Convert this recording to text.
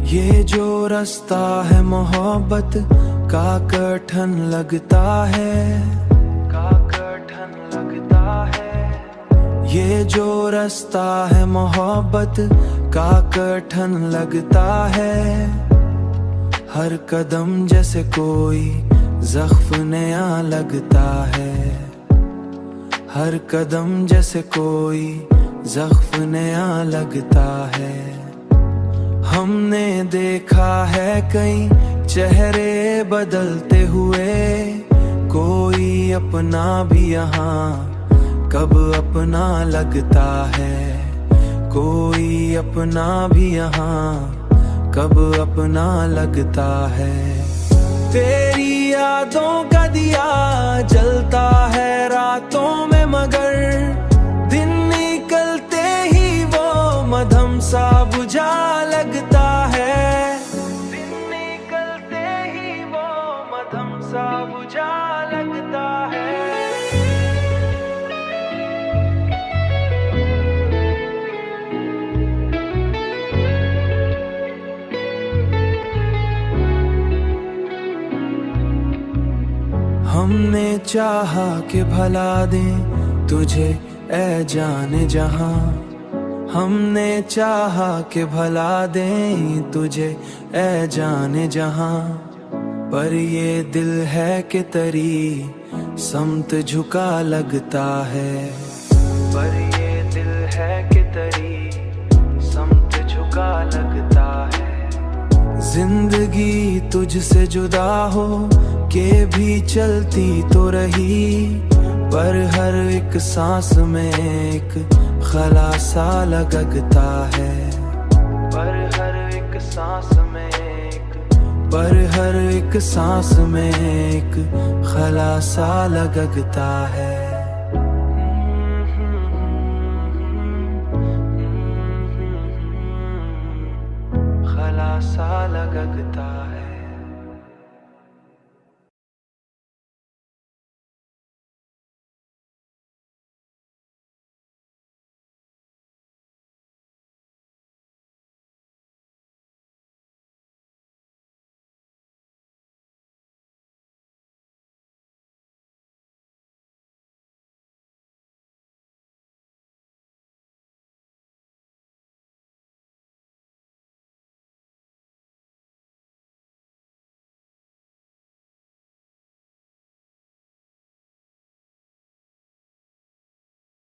ये जो रास्ता है मोहब्बत का कठिन लगता है, का कठिन लगता है। ये जो रास्ता है मोहब्बत का कठिन लगता है। हर कदम जैसे कोई जख्म नया लगता है, हर कदम जैसे कोई जख्म नया लगता है। हमने देखा है कई चेहरे बदलते हुए, कोई अपना भी यहाँ कब अपना लगता है, कोई अपना भी यहाँ कब अपना लगता है। तेरी यादों का दिया जलता है रातों में, मगर दिन निकलते ही वो मधम सा बुझा लगता है, दिन निकलते ही वो मधम सा बुझा लगता है। हमने चाहा कि भला दें तुझे ऐ जाने जहां, हमने चाहा कि भला दें तुझे ऐ जाने जहां। पर ये दिल है कि तेरी समत झुका लगता है, पर ये दिल है कि तेरी समत झुका लगता है। जिंदगी तुझसे जुदा हो के भी चलती तो रही, पर हर एक सांस में एक खलासा लगता है, पर हर एक सांस में एक, पर हर एक सांस में एक खलासा लगता है। खलासा लगता है।